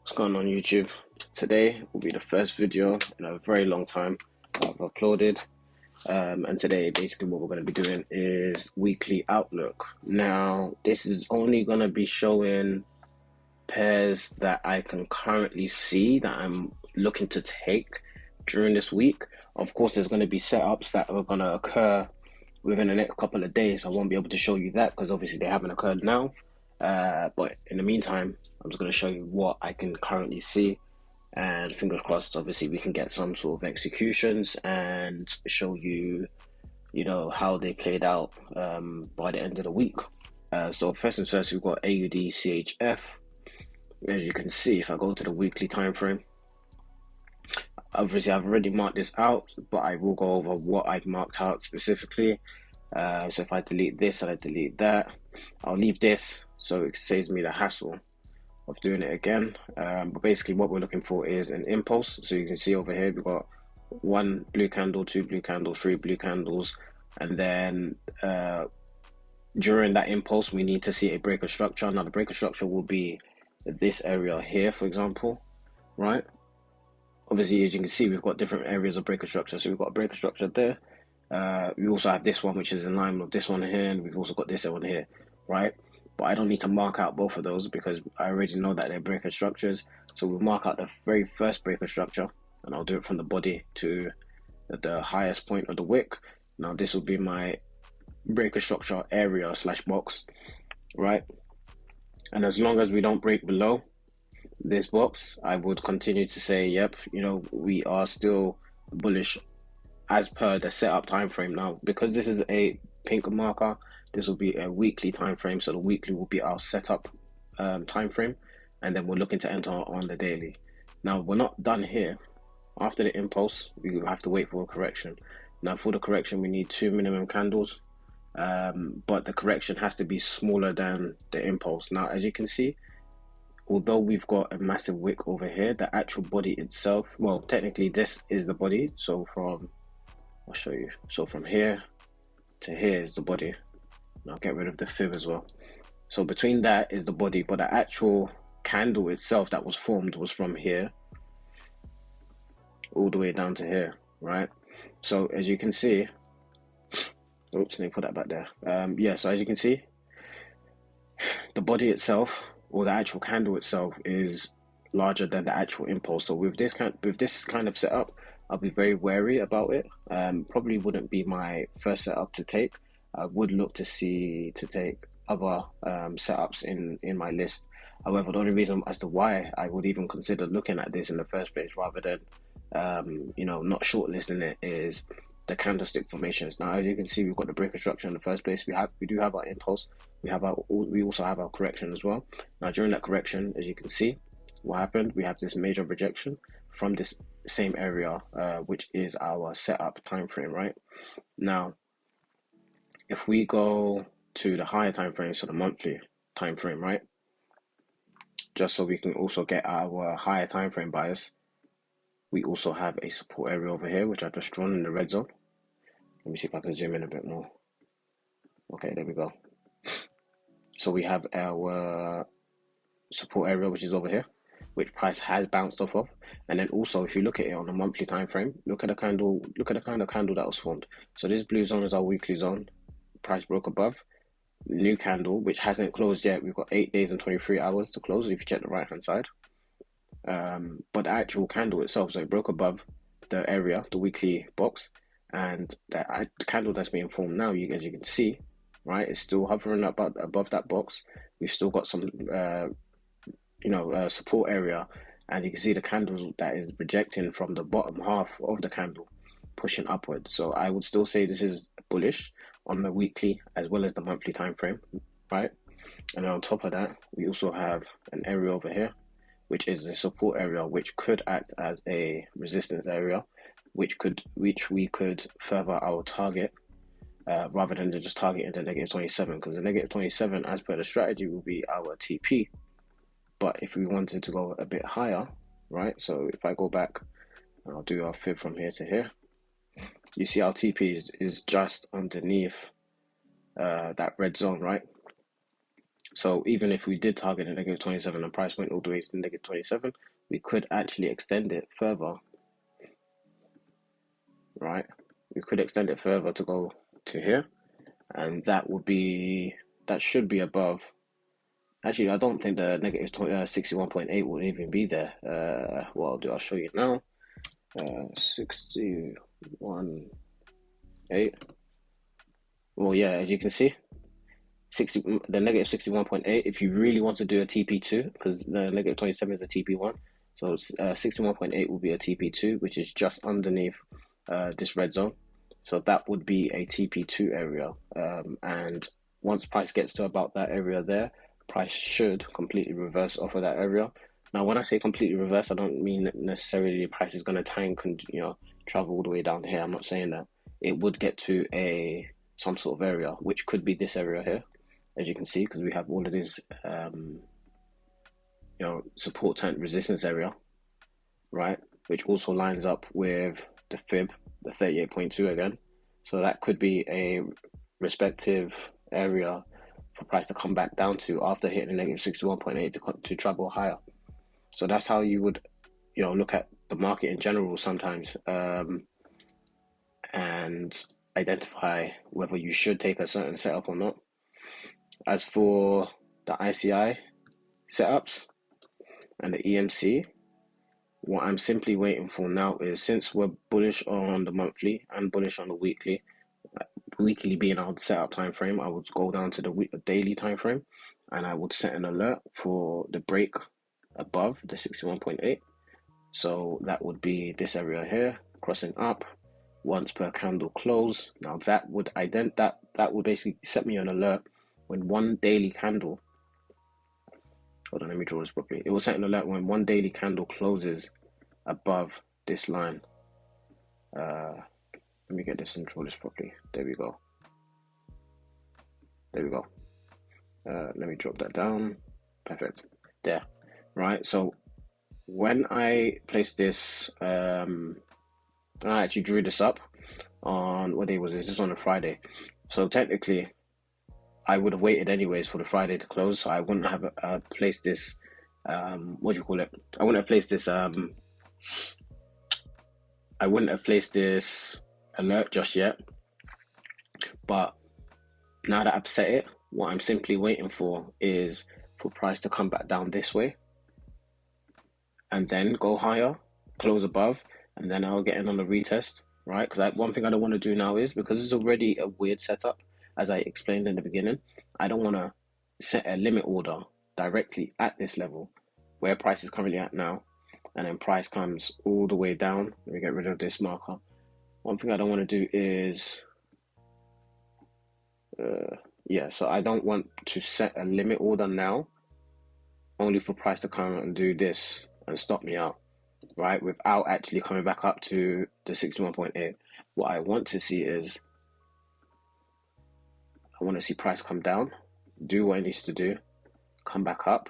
What's going on YouTube? Today will be the first video in a very long time I've uploaded, and today basically what we're going to be doing is weekly outlook. Now this is only going to be showing pairs that I can currently see that I'm looking to take during this week. Of course there's going to be setups that are going to occur within the next couple of days. I won't be able to show you that because obviously they haven't occurred now. But in the meantime, I'm just going to show you what I can currently see, and fingers crossed, obviously we can get some sort of executions and show you, how they played out by the end of the week. So first and first, we've got AUDCHF. As you can see, if I go to the weekly time frame, obviously I've already marked this out, but I will go over what I've marked out specifically. So if I delete this and I delete that, I'll leave this so it saves me the hassle of doing it again. But basically what we're looking for is an impulse. So you can see over here we've got one blue candle, two blue candles, three blue candles, and then during that impulse we need to see a breaker structure. Now the breaker structure will be this area here, for example, right? Obviously, as you can see, we've got different areas of breaker structure. So we've got a breaker structure there. We also have this one, which is in line with this one here, and we've also got this one here, right? But I don't need to mark out both of those because I already know that they're breaker structures. So we'll mark out the very first breaker structure, and I'll do it from the body to the highest point of the wick. Now this will be my breaker structure area slash box, right? And as long as we don't break below this box, I would continue to say, yep, we are still bullish as per the setup time frame. Now, because this is a pink marker, this will be a weekly time frame. So the weekly will be our setup time frame, and then we're looking to enter on the daily. Now, we're not done here. After the impulse, we have to wait for a correction. Now, for the correction, we need 2 minimum candles, but the correction has to be smaller than the impulse. Now, as you can see, although we've got a massive wick over here, the actual body itself, well, technically this is the body. So I'll show you. So from here to here is the body. And I'll get rid of the fib as well. So between that is the body, but the actual candle itself that was formed was from here all the way down to here, right? So as you can see, oops, let me put that back there. Yeah, so as you can see, the body itself, or the actual candle itself, is larger than the actual impulse. So with this kind of setup, I'll be very wary about it. Probably wouldn't be my first setup to take. I would look to take other setups in my list. However, the only reason as to why I would even consider looking at this in the first place, rather than not shortlisting it, is the candlestick formations. Now, as you can see, we've got the breaker structure in the first place. We do have our impulse. We also have our correction as well. Now, during that correction, as you can see, what happened? We have this major rejection from this same area, which is our setup time frame, right? Now, if we go to the higher time frame, so the monthly time frame, right? Just so we can also get our higher time frame bias, we also have a support area over here, which I've just drawn in the red zone. Let me see if I can zoom in a bit more. Okay, there we go. So we have our support area, which is over here, which price has bounced off of. And then also, if you look at it on a monthly time frame, look at the kind of candle that was formed. So this blue zone is our weekly zone. Price broke above. New candle, which hasn't closed yet. We've got 8 days and 23 hours to close if you check the right hand side. But the actual candle itself, so it broke above the area, the weekly box, and the candle that's being formed now, as you can see, right, it's still hovering above that box. We've still got some support area, and you can see the candle that is rejecting from the bottom half of the candle, pushing upwards. So I would still say this is bullish on the weekly as well as the monthly time frame, right? And on top of that, we also have an area over here, which is a support area, which could act as a resistance area, which we could further our target, rather than just targeting the negative 27, because the negative 27, as per the strategy, will be our TP. But if we wanted to go a bit higher, right? So if I go back, and I'll do our fib from here to here, you see our TP is just underneath that red zone, right? So even if we did target a negative 27 and price went all the way to negative 27, we could actually extend it further, right? We could extend it further to go to here, and that should be above. Actually, I don't think the negative 61.8 would even be there. What I'll do, I'll show you now. 61.8. Well, yeah, as you can see, the negative 61.8. If you really want to do a TP2, because the negative 27 is a TP1, so 61.8 will be a TP2, which is just underneath this red zone. So that would be a TP2 area, and once price gets to about that area there, price should completely reverse off of that area. Now, when I say completely reverse, I don't mean necessarily price is going to tank and travel all the way down here. I'm not saying that. It would get to some sort of area, which could be this area here, as you can see, because we have all of this support and resistance area, right, which also lines up with the fib, the 38.2 again. So that could be a respective area for price to come back down to after hitting the negative 61.8 to travel higher. So that's how you would look at the market in general sometimes, and identify whether you should take a certain setup or not. As for the ICI setups and the EMC, what I'm simply waiting for now is, since we're bullish on the monthly and bullish on the weekly being our setup time frame, I would go down to the daily time frame, and I would set an alert for the break above the 61.8. So that would be this area here, crossing up once per candle close. Now that would basically set me an alert when one daily candle, hold on, let me draw this properly. It will set an alert when one daily candle closes above this line. Let me get this and draw this properly. There we go. Let me drop that down. Perfect. There. Right. So when I placed this, I actually drew this up on, what day was this? This was on a Friday. So technically, I would have waited anyways for the Friday to close. So I wouldn't have placed this. I wouldn't have placed this. I wouldn't have placed this alert just yet. But now that I've set it, what I'm simply waiting for is for price to come back down this way, and then go higher, close above, and then I'll get in on the retest, right? Because one thing I don't want to do now is, because it's already a weird setup, as I explained in the beginning, I don't want to set a limit order directly at this level where price is currently at now, and then price comes all the way down. Let me get rid of this marker. One thing I don't want to do is, so I don't want to set a limit order now, only for price to come and do this and stop me out, right, without actually coming back up to the 61.8. What I want to see is, I want to see price come down, do what it needs to do, come back up,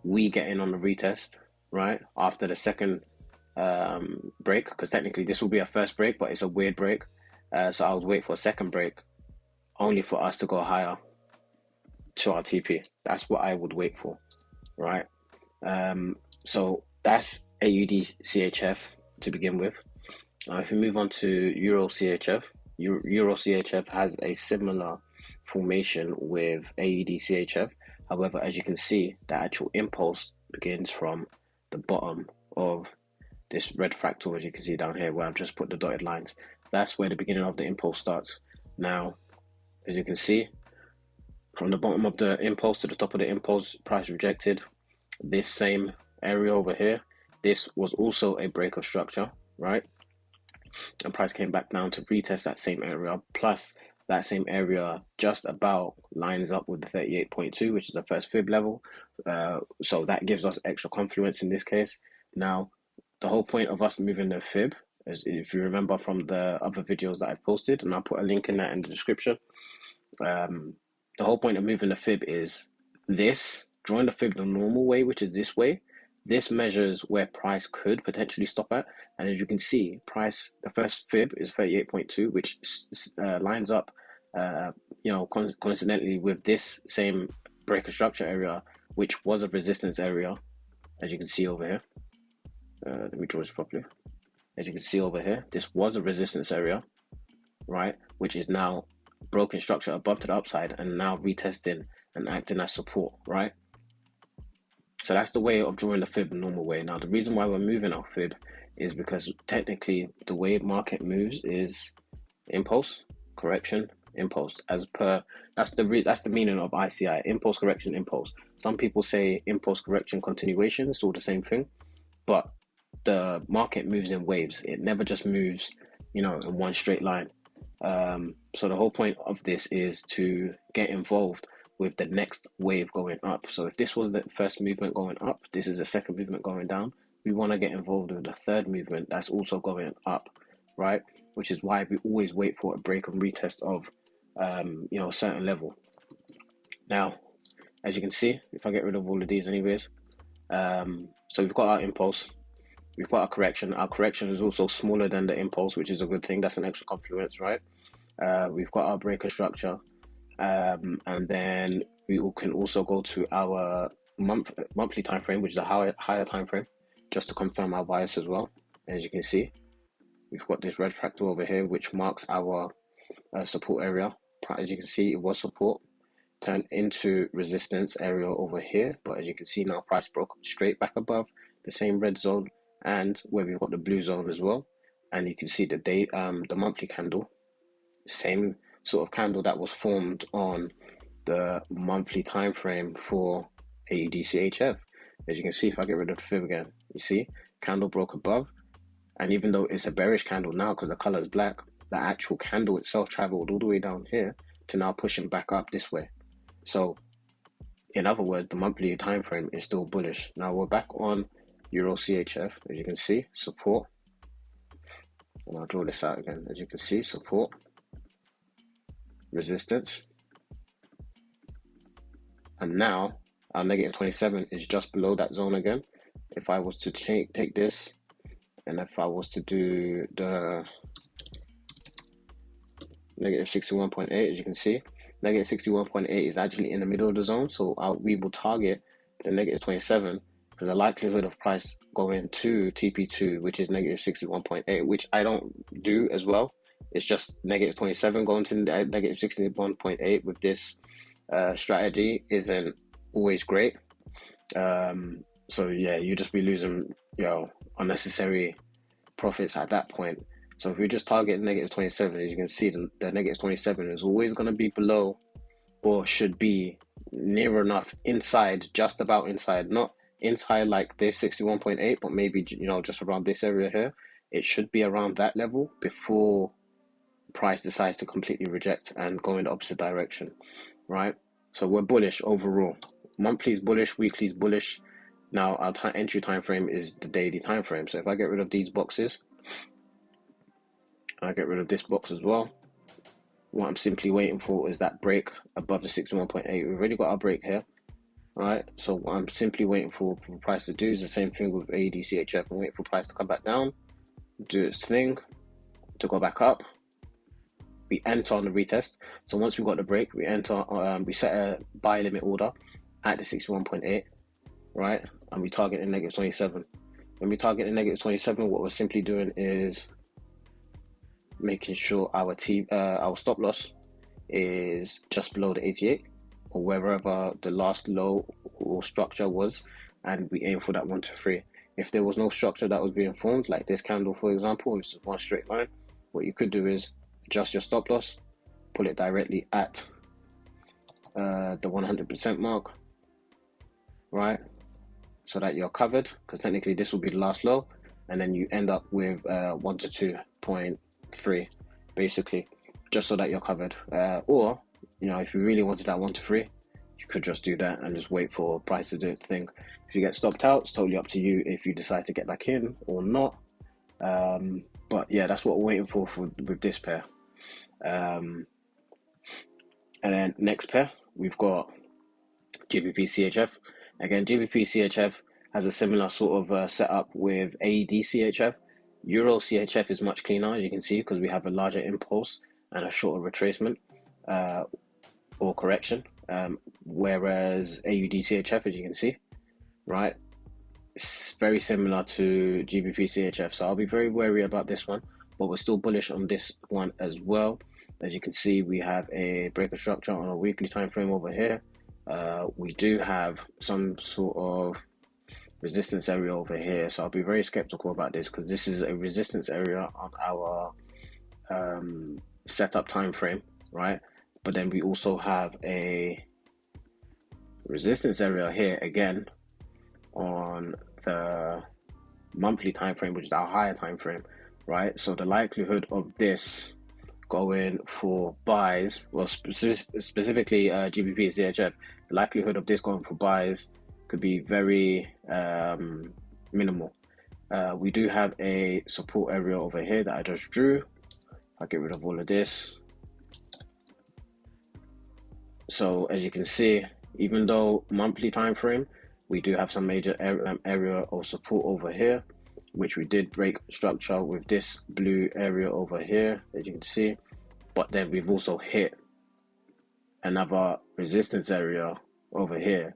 we get in on the retest, right, after the second break, because technically this will be a first break, but it's a weird break. So I would wait for a second break, only for us to go higher to our TP. That's what I would wait for, right? So that's AUDCHF to begin with. If we move on to EURCHF, EURCHF has a similar formation with AUDCHF. However, as you can see, the actual impulse begins from the bottom of this red fractal, as you can see down here, where I've just put the dotted lines. That's where the beginning of the impulse starts. Now, as you can see, from the bottom of the impulse to the top of the impulse, price rejected this same area over here. This was also a break of structure, right? And price came back down to retest that same area, plus that same area just about lines up with the 38.2, which is the first fib level. So that gives us extra confluence in this case. Now, the whole point of us moving the fib, as if you remember from the other videos that I've posted, and I'll put a link in that in the description, the whole point of moving the fib is this, drawing the fib the normal way, which is this way. This measures where price could potentially stop at, and as you can see, price, the first fib is 38.2, which lines up, coincidentally with this same break of structure area, which was a resistance area, as you can see over here. Let me draw this properly. As you can see over here, this was a resistance area, right, which is now broken structure above to the upside and now retesting and acting as support, right? So that's the way of drawing the fib the normal way. Now, the reason why we're moving our fib is because technically the way market moves is impulse, correction, impulse. As per, that's the meaning of ICI: impulse, correction, impulse. Some people say impulse, correction, continuation. It's all the same thing, but the market moves in waves. It never just moves, in one straight line. So the whole point of this is to get involved with the next wave going up. So if this was the first movement going up, this is the second movement going down, we want to get involved with the third movement that's also going up, right? Which is why we always wait for a break and retest of a certain level. Now, as you can see, if I get rid of all of these anyways, so we've got our impulse, we've got our correction. Our correction is also smaller than the impulse, which is a good thing. That's an extra confluence, right? We've got our breaker structure, and then we can also go to our monthly time frame, which is a higher time frame, just to confirm our bias as well. As you can see, we've got this red fractal over here, which marks our support area. As you can see, it was support, turned into resistance area over here, but as you can see now, price broke straight back above the same red zone and where we've got the blue zone as well. And you can see the monthly candle, same sort of candle that was formed on the monthly time frame for AUDCHF. As you can see, if I get rid of the fib again, you see candle broke above, and even though it's a bearish candle now because the color is black, the actual candle itself traveled all the way down here to now pushing back up this way. So in other words, the monthly time frame is still bullish. Now we're back on EURCHF. As you can see, support, and I'll draw this out again. As you can see, support, resistance, and now our negative 27 is just below that zone again. If I was to take this, and if I was to do the negative 61.8, as you can see, negative 61.8 is actually in the middle of the zone. So we will target the negative 27 because the likelihood of price going to TP2, which is negative 61.8, which I don't do as well. It's just negative 27 going to negative 61.8 with this strategy isn't always great. So yeah, you just be losing unnecessary profits at that point. So if we just target negative 27, as you can see, the negative 27 is always going to be below, or should be near enough inside, just about inside, not inside like this 61.8, but maybe just around this area here. It should be around that level before price decides to completely reject and go in the opposite direction, right? So we're bullish overall. Monthly is bullish, weekly is bullish. Now our entry time frame is the daily time frame. So if I get rid of these boxes, I get rid of this box as well. What I'm simply waiting for is that break above the 61.8. We've already got our break here, right? So what I'm simply waiting for the price to do is the same thing with AUDCHF. I'm waiting for price to come back down, do its thing, to go back up. We enter on the retest. So once we've got the break, we enter. We set a buy limit order at the 61.8, right? And we target the negative 27. When we target the negative 27, what we're simply doing is making sure our stop loss is just below the 88 or wherever the last low or structure was, and we aim for that 1 to 3. If there was no structure that was being formed, like this candle for example, which is one straight line, what you could do is adjust your stop loss, pull it directly at the 100% mark, right, so that you're covered, because technically this will be the last low, and then you end up with 1 to 2.3 basically, just so that you're covered. Or if you really wanted that 1 to 3, you could just do that and just wait for price to do its thing. If you get stopped out, it's totally up to you if you decide to get back in or not. But yeah, that's what we're waiting for with this pair. And then next pair, we've got GBPCHF. Again, GBPCHF has a similar sort of setup with AUDCHF. EURCHF is much cleaner, as you can see, because we have a larger impulse and a shorter retracement or correction. whereas AUDCHF, as you can see, right, it's very similar to GBPCHF. So I'll be very wary about this one, but we're still bullish on this one as well. As you can see, we have a breaker structure on a weekly time frame over here. We do have some sort of resistance area over here, so I'll be very skeptical about this because this is a resistance area on our setup time frame, right? But then we also have a resistance area here again on the monthly time frame, which is our higher time frame, right? So the likelihood of this going for buys, well, specifically GBPCHF, the likelihood of this going for buys could be very minimal. We do have a support area over here that I just drew. I'll get rid of all of this. So as you can see, even though monthly time frame, we do have some major area of support over here, which we did break structure with this blue area over here, as you can see. But then we've also hit another resistance area over here,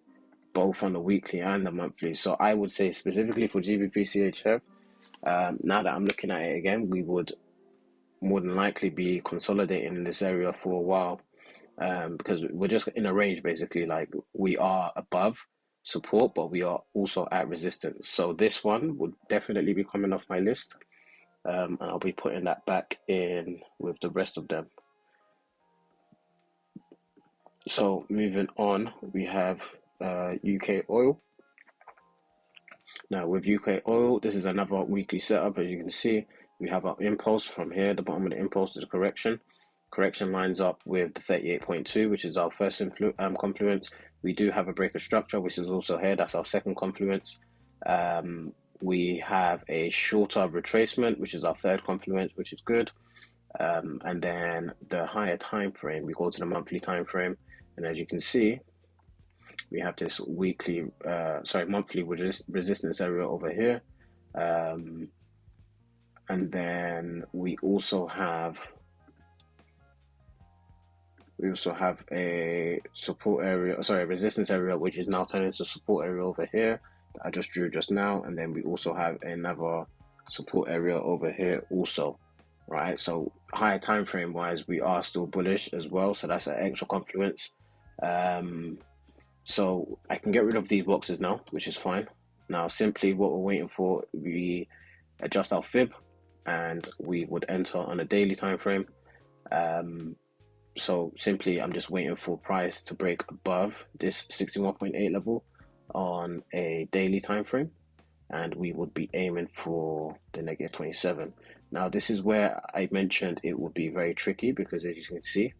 both on the weekly and the monthly. So I would say specifically for GBPCHF, now that I'm looking at it again, we would more than likely be consolidating in this area for a while, because we're just in a range, basically. Like, we are above support, but we are also at resistance. So this one would definitely be coming off my list, and I'll be putting that back in with the rest of them. So moving on, we have UKOIL. Now with UKOIL, this is another weekly setup. As you can see, we have our impulse from here. The bottom of the impulse is a correction. Correction lines up with the 38.2, which is our first confluence. We do have a breaker structure, which is also here. That's our second confluence. We have a shorter retracement, which is our third confluence, which is good. And then the higher time frame, we go to the monthly time frame, and as you can see, we have this monthly resistance area over here, and then we also have a support area, resistance area, which is now turning into support area over here that I just drew just now, and then we also have another support area over here also, right? So higher time frame wise, we are still bullish as well, so that's an extra confluence. So I can get rid of these boxes now, which is fine. Now simply what we're waiting for, we adjust our fib and we would enter on a daily time frame. So simply I'm just waiting for price to break above this 61.8 level on a daily time frame, and we would be aiming for the -27. Now this is where I mentioned it would be very tricky, because as you can see,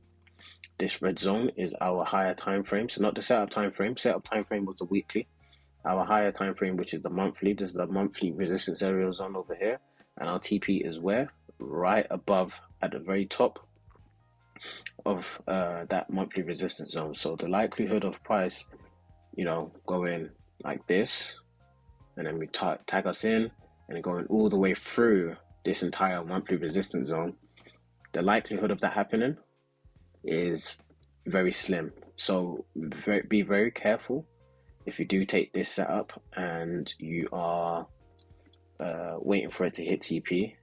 this red zone is our higher time frame. So not the setup time frame. Setup time frame was the weekly. Our higher time frame, which is the monthly, this is the monthly resistance area zone over here, and our TP is where? Right above, at the very top of that monthly resistance zone. So the likelihood of price, going like this, and then we tag us in, and going all the way through this entire monthly resistance zone, the likelihood of that happening is very slim. So be very careful if you do take this setup and you are waiting for it to hit TP,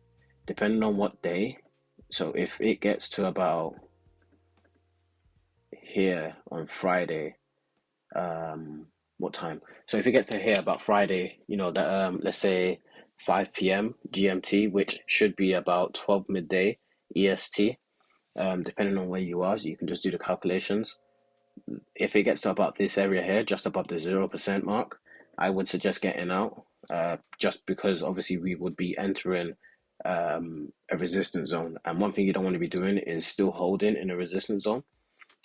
depending on what day. So if it gets to about here on Friday, what time? So if it gets to here about Friday, let's say 5 p.m. GMT, which should be about 12 midday EST, depending on where you are, so you can just do the calculations. If it gets to about this area here, just above the 0% mark, I would suggest getting out, just because obviously we would be entering a resistance zone. And one thing you don't want to be doing is still holding in a resistance zone,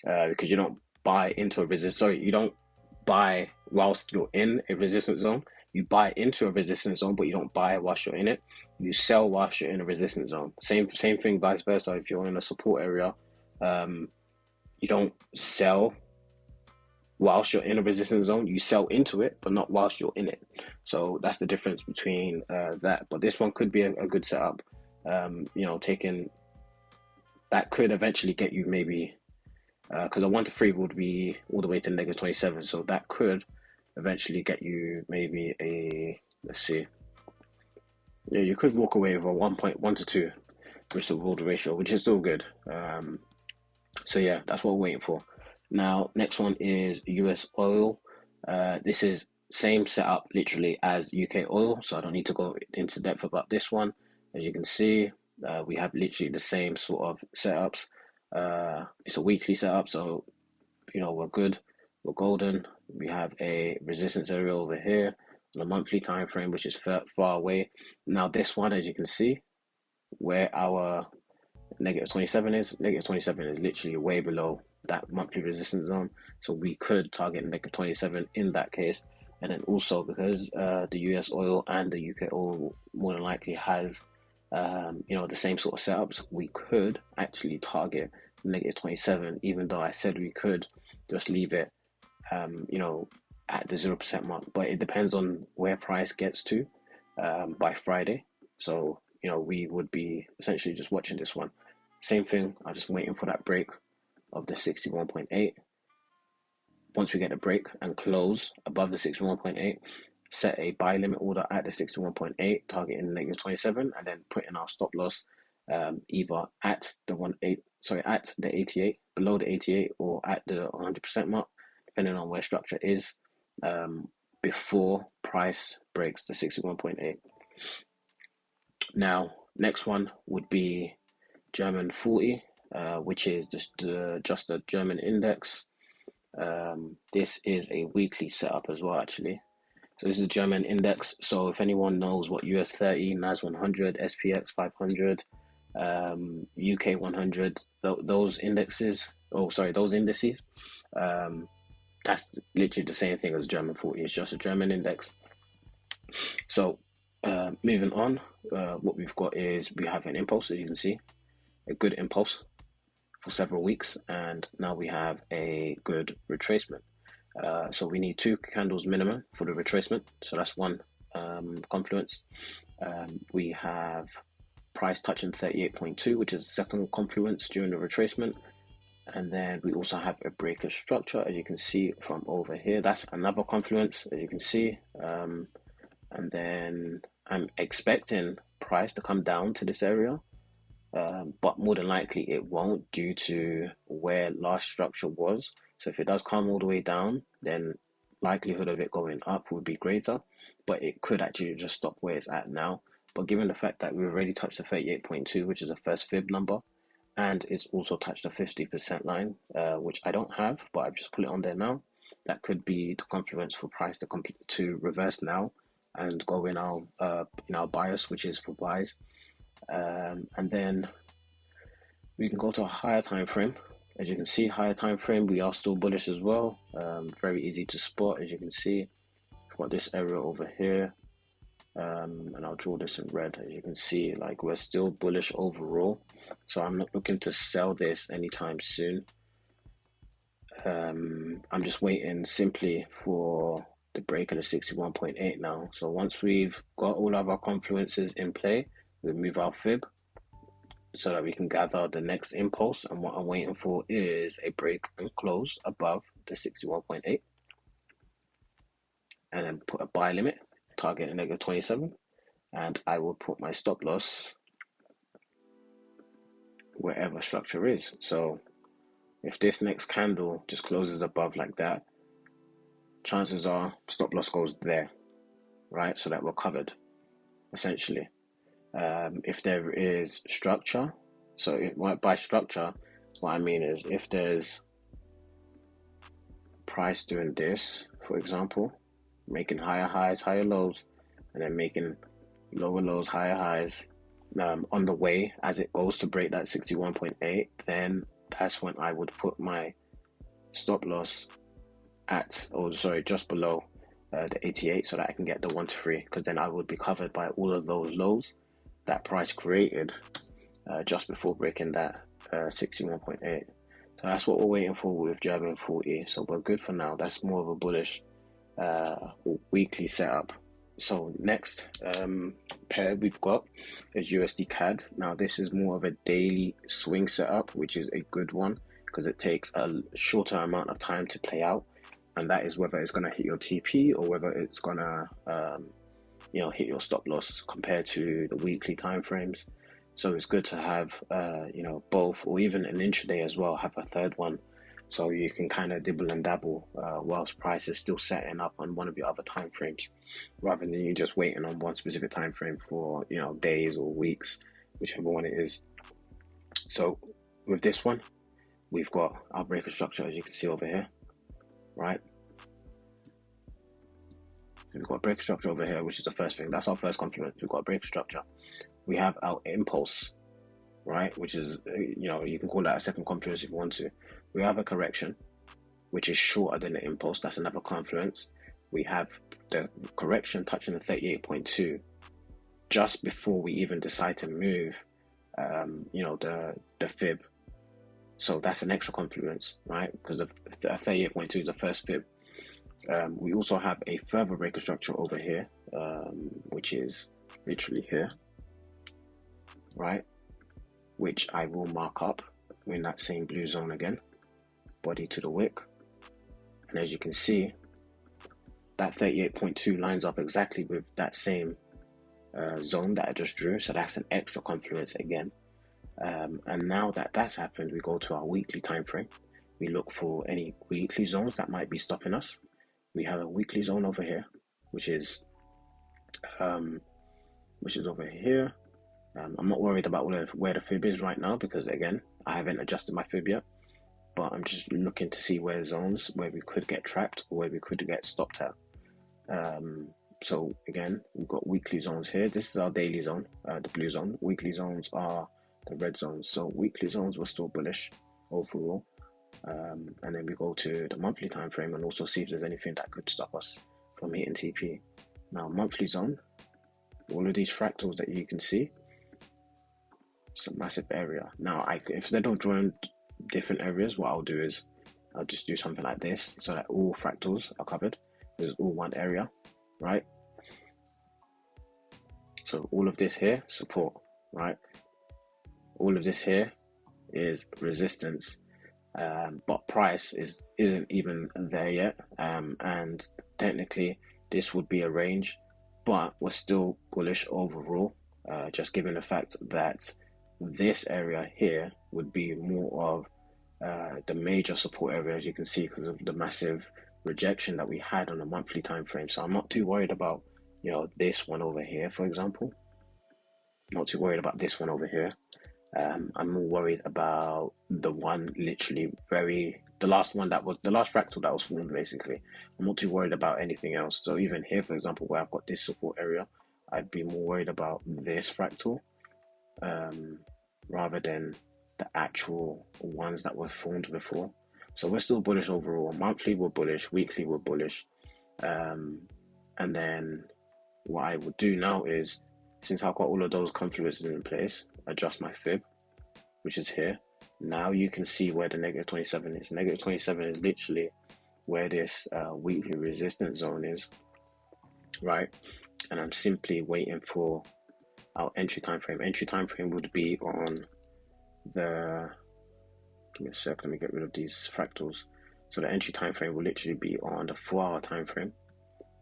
because you don't buy into a you don't buy whilst you're in a resistance zone. You buy into a resistance zone, but you don't buy whilst you're in it. You sell whilst you're in a resistance zone. Same thing, vice versa. If you're in a support area, you don't sell whilst you're in a resistance zone. You sell into it, but not whilst you're in it. So that's the difference between that. But this one could be a good setup. Taking that could eventually get you maybe because a 1 to 3 would be all the way to negative 27. So that could eventually get you maybe a, let's see, yeah, you could walk away with a 1.1 to 2 risk reward ratio, which is still good. So yeah, that's what we're waiting for. Now, next one is US oil. This is same setup literally as UK oil, so I don't need to go into depth about this one. As you can see, we have literally the same sort of setups. It's a weekly setup, so you know we're good, we're golden. We have a resistance area over here on a monthly time frame, which is far away. Now this one, as you can see, where our negative 27 is, negative 27 is literally way below that monthly resistance zone, so we could target negative 27 in that case. And then also because the US oil and the UK oil more than likely has the same sort of setups, we could actually target negative 27, even though I said we could just leave it at the 0% mark. But it depends on where price gets to by Friday. So we would be essentially just watching this one. Same thing, I'm just waiting for that break of the 61.8. Once we get a break and close above the 61.8, set a buy limit order at the 61.8, targeting negative 27, and then put in our stop loss either at the 88, below the 88, or at the 100% mark, depending on where structure is, before price breaks the 61.8. Now, next one would be German 40, which is just a German index. This is a weekly setup as well, actually. So this is a German index. So if anyone knows what US 30, NAS 100, SPX 500, UK 100, those indices, that's literally the same thing as German 40. It's just a German index. So moving on, what we've got is we have an impulse, as you can see, a good impulse for several weeks, and now we have a good retracement. So we need 2 candles minimum for the retracement. So that's one confluence. We have price touching 38.2, which is the second confluence during the retracement. And then we also have a breaker structure, as you can see from over here. That's another confluence, as you can see. And then I'm expecting price to come down to this area. But more than likely it won't, due to where last structure was. So if it does come all the way down, then likelihood of it going up would be greater, but it could actually just stop where it's at now. But given the fact that we've already touched the 38.2, which is the first fib number, and it's also touched the 50% line, which I don't have, but I've just put it on there now, that could be the confluence for price to reverse now and go in our bias, which is for buys. And then we can go to a higher time frame. As you can see, higher time frame, we are still bullish as well. Very easy to spot, as you can see. We've got this area over here, and I'll draw this in red. As you can see, like, we're still bullish overall, so I'm not looking to sell this anytime soon. I'm just waiting simply for the break of the 61.8 now. So once we've got all of our confluences in play, we move our fib so that we can gather the next impulse. And what I'm waiting for is a break and close above the 61.8, and then put a buy limit, target a negative 27, and I will put my stop loss wherever structure is. So if this next candle just closes above like that, chances are stop loss goes there, right? So that we're covered, essentially. If there is structure, so by structure, what I mean is if there's price doing this, for example, making higher highs, higher lows, and then making lower lows, higher highs, on the way as it goes to break that 61.8, then that's when I would put my stop loss just below the 88, so that I can get the 1 to 3, because then I would be covered by all of those lows that price created just before breaking that 61.8. So that's what we're waiting for with German 40. So we're good for now. That's more of a bullish weekly setup. So next pair we've got is USDCAD. Now this is more of a daily swing setup, which is a good one because it takes a shorter amount of time to play out, and that is whether it's going to hit your TP or whether it's going to hit your stop loss compared to the weekly time frames. So it's good to have both, or even an intraday as well, have a third one, so you can kind of dibble and dabble whilst price is still setting up on one of your other time frames, rather than you just waiting on one specific time frame for days or weeks, whichever one it is. So with this one, we've got our breaker structure, as you can see over here, right? We've got a breaker structure over here, which is the first thing. That's our first confluence. We've got a breaker structure. We have our impulse, right? Which is, you can call that a second confluence if you want to. We have a correction, which is shorter than the impulse. That's another confluence. We have the correction touching the 38.2 just before we even decide to move, the fib. So that's an extra confluence, right? Because the 38.2 is the first fib. We also have a further breaker structure over here, which is literally here, right? Which I will mark up in that same blue zone again, body to the wick. And as you can see, that 38.2 lines up exactly with that same zone that I just drew. So that's an extra confluence again. And now that that's happened, we go to our weekly time frame. We look for any weekly zones that might be stopping us. We have a weekly zone over here, which is over here. I'm not worried about where the fib is right now, because again, I haven't adjusted my fib yet, but I'm just looking to see where zones where we could get trapped or where we could get stopped at. So again, we've got weekly zones here. This is our daily zone, the blue zone. Weekly zones are the red zones. So weekly zones were still bullish overall. And then we go to the monthly time frame and also see if there's anything that could stop us from hitting TP. Now, monthly zone, all of these fractals that you can see, it's a massive area. Now, if they don't join different areas, what I'll do is I'll just do something like this so that all fractals are covered. There's all one area, right? So all of this here, support, right? All of this here is resistance. But price isn't even there yet, and technically this would be a range, but we're still bullish overall, just given the fact that this area here would be more of the major support area, as you can see, because of the massive rejection that we had on a monthly time frame. So I'm not too worried about this one over here, for example. Not too worried about this one over here. I'm more worried about the one literally the last fractal that was formed, basically. I'm not too worried about anything else. So even here, for example, where I've got this support area, I'd be more worried about this fractal rather than the actual ones that were formed before. So we're still bullish overall. Monthly we're bullish, weekly we're bullish. And then what I will do now is, since I've got all of those confluences in place, adjust my fib, which is here. Now you can see where the negative 27 is. Negative 27 is literally where this weekly resistance zone is, right? And I'm simply waiting for our entry time frame. Entry time frame would be on the, give me a sec, let me get rid of these fractals. So the entry time frame will literally be on the 4-hour time frame,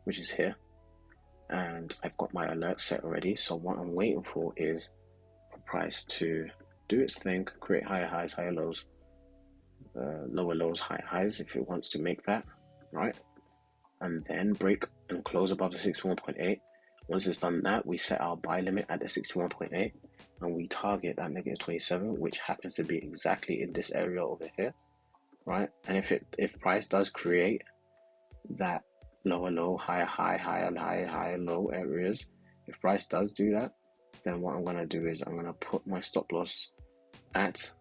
which is here. And I've got my alert set already. So what I'm waiting for is for price to do its thing, create higher highs, higher lows, lower lows, higher highs if it wants to make that, right? And then break and close above the 61.8. Once it's done that, we set our buy limit at the 61.8 and we target that negative 27, which happens to be exactly in this area over here, right? And if price does create that lower low, higher high, higher low areas, if price does do that, then what I'm going to do is I'm going to put my stop loss at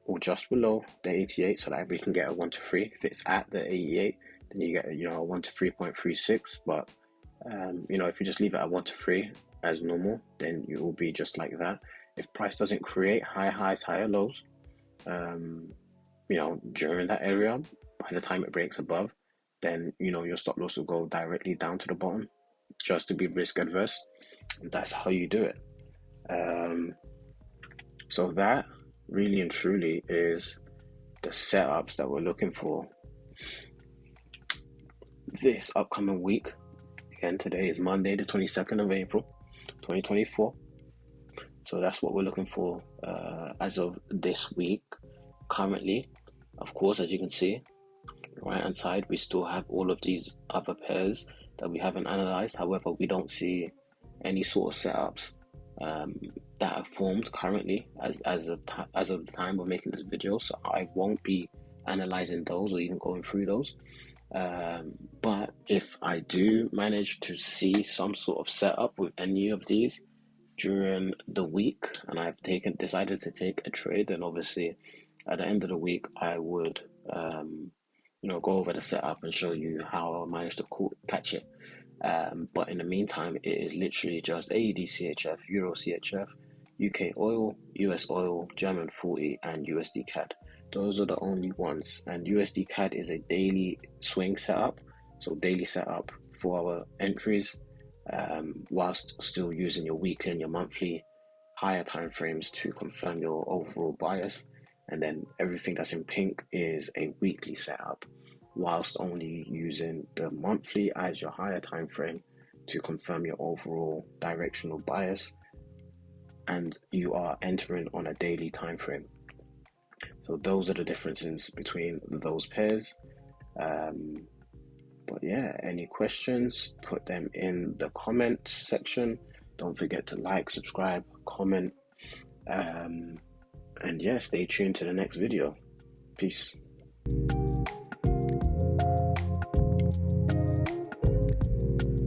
or just below the 88 so that we can get a 1 to 3. If it's at the 88, then you get a 1 to 3.36. But if you just leave it at 1 to 3 as normal, then you will be just like that. If price doesn't create higher highs, higher lows, during that area, by the time it breaks above, then your stop loss will go directly down to the bottom, just to be risk adverse. And that's how you do it. So that really and truly is the setups that we're looking for this upcoming week. Again, today is Monday, the 22nd of April, 2024. So that's what we're looking for as of this week. Currently, of course, as you can see, right hand side, we still have all of these other pairs that we haven't analyzed. However, we don't see any sort of setups that are formed currently as of the time of making this video. So I won't be analyzing those or even going through those. But if I do manage to see some sort of setup with any of these during the week, and I've decided to take a trade, then obviously at the end of the week I would go over the setup and show you how I managed to catch it. But in the meantime, it is literally just AUDCHF, EURCHF, UKOIL, USOIL, German 40, and USDCAD. Those are the only ones. And USDCAD is a daily swing setup, so daily setup for our entries, whilst still using your weekly and your monthly higher time frames to confirm your overall bias. And then everything that's in pink is a weekly setup, whilst only using the monthly as your higher time frame to confirm your overall directional bias, and you are entering on a daily time frame. So those are the differences between those pairs. But yeah, any questions, put them in the comments section. Don't forget to like, subscribe, comment, and yeah, stay tuned to the next video. Peace.